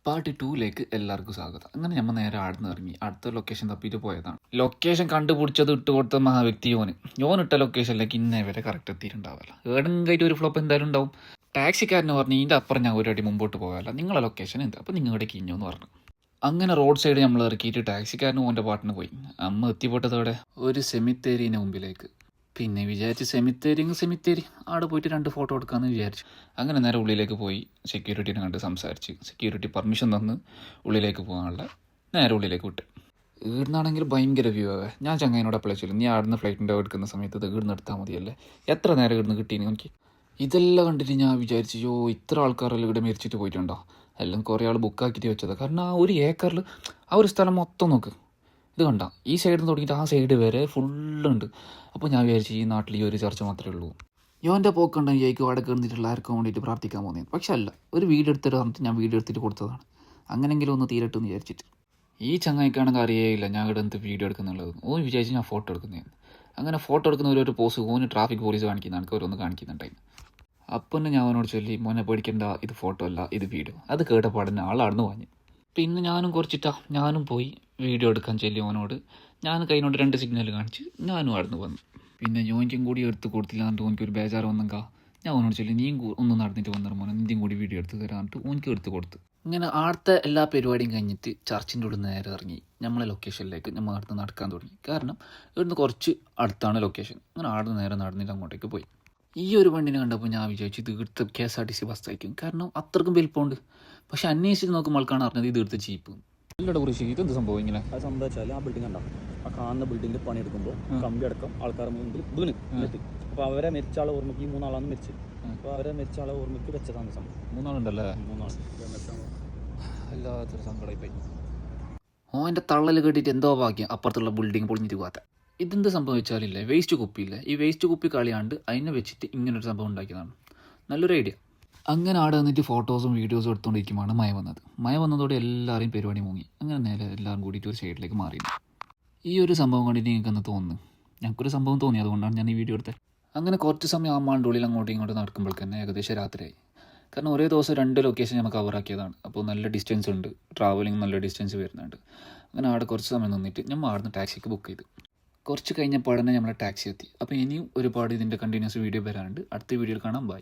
Part 2ലേക്ക് എല്ലാവർക്കും സ്വാഗതം. അങ്ങനെ നമ്മൾ നേരെ ആടുന്ന് ഇറങ്ങി അടുത്ത ലൊക്കേഷൻ തപ്പിയിട്ട് പോയതാണ്. ലൊക്കേഷൻ കണ്ടുപിടിച്ചത് ഇട്ട് കൊടുത്ത മഹാവ്യക്തി യോൻ ഇട്ട ലൊക്കേഷനിലേക്ക് ഇന്നേ വരെ കറക്റ്റ് എത്തിയിട്ടുണ്ടാവില്ല. ഏടെങ്കിലും ഒരു ഫ്ലോപ്പ് എന്തായാലും ഉണ്ടാവും. ടാക്സിക്കാരന് പറഞ്ഞു ഇതിൻ്റെ അപ്പുറം ഞാൻ ഒരു അടി മുമ്പോട്ട് പോകാമല്ല, നിങ്ങളെ ലൊക്കേഷൻ എന്താ, അപ്പോൾ നിങ്ങളുടെ കിഞ്ഞോ എന്ന് പറഞ്ഞു. അങ്ങനെ റോഡ് സൈഡ് നമ്മൾ ഇറക്കിയിട്ട് ടാക്സിക്കാരന് ഓൻ്റെ പാട്ടിന് പോയി. അമ്മ എത്തിപ്പെട്ടതോടെ ഒരു സെമിത്തേരിന് മുമ്പിലേക്ക്. പിന്നെ വിചാരിച്ച് സെമിത്തേരി അവിടെ പോയിട്ട് 2 ഫോട്ടോ എടുക്കാമെന്ന് വിചാരിച്ചു. അങ്ങനെ നേരെ ഉള്ളിലേക്ക് പോയി സെക്യൂരിറ്റീനെ കണ്ട് സംസാരിച്ച് സെക്യൂരിറ്റി പെർമിഷൻ തന്ന് ഉള്ളിലേക്ക് പോകാനുള്ള നേരെ ഉള്ളിലേക്ക് വിട്ട്. ഈടുന്നാണെങ്കിൽ ഭയങ്കര വ്യൂ ആവേ. ഞാൻ ചങ്ങായിനോട് അപ്ലൈ ചെയ്തു, നീ ആടുന്ന ഫ്ലൈറ്റിൻ്റെ എടുക്കുന്ന സമയത്ത് ഇത് ഈടുന്ന് എടുത്താൽ മതിയല്ലേ, എത്ര നേരം ഈടുന്ന് കിട്ടീന് എനിക്ക്. ഇതെല്ലാം കണ്ടിട്ട് ഞാൻ വിചാരിച്ചു ഇത്ര ആൾക്കാരെല്ലാം ഇവിടെ മരിച്ചിട്ട് പോയിട്ടുണ്ടോ, എല്ലാം കുറേ ആൾ ബുക്കാക്കിയിട്ട് വെച്ചതാണ്. കാരണം ആ ഒരു ഏക്കറിൽ ആ ഒരു സ്ഥലം മൊത്തം നോക്ക്, ഇത് കണ്ട ഈ സൈഡിൽ നിന്ന് തുടങ്ങിയിട്ട് ആ സൈഡ് വരെ ഫുള്ളുണ്ട്. അപ്പോൾ ഞാൻ വിചാരിച്ചു ഈ നാട്ടിൽ ഈ ഒരു ചർച്ച മാത്രമേ ഉള്ളൂ. യോൻ്റെ പോക്കുണ്ടെങ്കിൽ ജയിക്കും അവിടെ കയറിയിട്ടുള്ള ആർക്കും വേണ്ടിയിട്ട് പ്രാർത്ഥിക്കാൻ പോകുന്നത്. പക്ഷെ അല്ല, ഒരു വീഡിയോ എടുത്തിട്ട് പറഞ്ഞിട്ട് ഞാൻ വീഡിയോ എടുത്തിട്ട് കൊടുത്തതാണ്. അങ്ങനെങ്കിലും ഒന്ന് തീരട്ടെന്ന് വിചാരിച്ചിട്ട്. ഈ ചങ്ങായിക്കാണെങ്കിൽ അറിയേയില്ല ഞാൻ ഇവിടെ എന്ത് വീഡിയോ എടുക്കുന്നുള്ളത്. വിചാരിച്ച് ഞാൻ ഫോട്ടോ എടുക്കുന്നതാണ്. അങ്ങനെ ഫോട്ടോ എടുക്കുന്ന ഒരു പോസ് ട്രാഫിക് പോലീസ് കാണിക്കുന്നതാണ്, ഓരോന്ന് കാണിക്കുന്നുണ്ടായിരുന്നു. അപ്പം ഞാൻ അവനോട് ചൊല്ലി, മോനെ പേടിക്കേണ്ട, ഇത് ഫോട്ടോ അല്ല ഇത് വീഡിയോ. അത് കേട്ടപ്പാടിന് ആളാടുന്ന് പറഞ്ഞു. പിന്നെ ഞാനും പോയി വീഡിയോ എടുക്കാൻ ചൊല്ലി ഓനോട്. ഞാൻ കൈനോട് 2 സിഗ്നൽ കാണിച്ച് ഞാനും ആടുന്ന് വന്നു. പിന്നെ ജോയിക്കും കൂടി എടുത്ത് കൊടുത്തില്ല എന്നിട്ട് ഓനിക്കൊരു ബേജാറ് വന്നെങ്കാ ഞാൻ ഓനോട് ചൊല്ലി, നീയും ഒന്ന് നടന്നിട്ട് വന്നിട്ട് മോനെ നിന്റെയും കൂടി വീഡിയോ എടുത്ത് തരാന്നിട്ട് ഓനിക്ക് എടുത്ത് കൊടുത്തു. ഇങ്ങനെ ആടുത്തെ എല്ലാ പരിപാടിയും കഴിഞ്ഞിട്ട് ചർച്ചിൻ്റെ ഉള്ളിൽ നേരെ ഇറങ്ങി നമ്മളെ ലൊക്കേഷനിലേക്ക് നമ്മൾ അടുത്ത് നടക്കാൻ തുടങ്ങി. കാരണം ഇവിടുന്ന് കുറച്ച് അടുത്താണ് ലൊക്കേഷൻ. അങ്ങനെ ആടുന്ന് നേരെ നടന്നിട്ട് അങ്ങോട്ടേക്ക് പോയി. ഈ ഒരു വണ്ടിനെ കണ്ടപ്പോൾ ഞാൻ വിചാരിച്ചു ഇത് ഇവിടുത്തെ KSRTC ബസ്സായിരിക്കും, കാരണം അത്രക്കും വലിപ്പമുണ്ട്. പക്ഷെ അന്വേഷിച്ച് നോക്കുമ്പോൾ ആൾക്കാണ് അറിഞ്ഞത് ഇത് ഇവിടുത്തെ ജീപ്പ്. അല്ലടെ കുറിച്ച് ഇതെന്ത് സംഭവം ഇങ്ങനെ? അത് സംഭവം വെച്ചാൽ ആ ബിൽഡിംഗ് ഉണ്ടാവും, ആ കാണുന്ന ബിൽഡിംഗിൽ പണിയെടുക്കുമ്പോൾ കമ്പി അടക്കം ആൾക്കാർ മുമ്പിൽ വീണ് എന്നിട്ട് അപ്പോൾ അവരെ മരിച്ച ആളെ ഓർമ്മയ്ക്ക് ഈ 3 ആളാണ് മരിച്ചത്. അപ്പോൾ അവരെ മരിച്ച ആളെ ഓർമ്മയ്ക്ക് വെച്ചതാണ് സംഭവം. 3 ആളുണ്ടല്ലേ? 3 ആൾ. എല്ലാത്തൊരു സങ്കടമായിപ്പോയി. ഓൻ്റെ തള്ളൽ കേട്ടിട്ട് എന്തോ ഭാഗ്യം അപ്പുറത്തുള്ള ബിൽഡിംഗ് പൊളിഞ്ഞിട്ട് പോകാത്ത. ഇതെന്ത് സംഭവിച്ചാലില്ലേ, വേസ്റ്റ് കുപ്പിയില്ലേ, ഈ വേസ്റ്റ് കുപ്പി കളിയാണ്ട് അതിനെ വെച്ചിട്ട് ഇങ്ങനൊരു സംഭവം ഉണ്ടാക്കിയതാണ്. നല്ലൊരു ഐഡിയ. അങ്ങനെ അവിടെ വന്നിട്ട് ഫോട്ടോസും വീഡിയോസും എടുത്തുകൊണ്ടിരിക്കുമ്പോൾ മഴ വന്നതോടെ എല്ലാവരെയും പരിപാടി മുങ്ങി. അങ്ങനെ നേരെ എല്ലാവരും കൂടിയിട്ട് ഒരു സൈഡിലേക്ക് മാറി. ഈ ഒരു സംഭവം കണ്ടിട്ട് എനിക്കൊന്ന് തോന്നുന്നു, ഞങ്ങൾക്കൊരു സംഭവം തോന്നി, അതുകൊണ്ടാണ് ഞാൻ ഈ വീഡിയോ എടുത്തത്. അങ്ങനെ കുറച്ച് സമയം അമ്മാൻ്റെ ഉള്ളിൽ അങ്ങോട്ടും ഇങ്ങോട്ടും നടക്കുമ്പോഴേക്ക് തന്നെ ഏകദേശം രാത്രിയായി. കാരണം ഒരേ ദിവസം 2 ലൊക്കേഷൻ നമ്മൾ കവറാക്കിയതാണ്. അപ്പോൾ നല്ല ഡിസ്റ്റൻസ് ഉണ്ട്, ട്രാവലിംഗ് നല്ല ഡിസ്റ്റൻസ് വരുന്നുണ്ട്. അങ്ങനെ അവിടെ കുറച്ച് സമയം നിന്നിട്ട് നമ്മൾ അവിടുന്ന് ടാക്സിക്ക് ബുക്ക് ചെയ്തു. കുറച്ച് കഴിഞ്ഞപ്പോൾ തന്നെ നമ്മളെ ടാക്സി എത്തി. അപ്പോൾ ഇനിയും ഒരുപാട് ഇതിൻ്റെ കണ്ടിന്യൂസ് വീഡിയോ വരാനുണ്ട്. അടുത്ത വീഡിയോയിൽ കാണാം. ബൈ.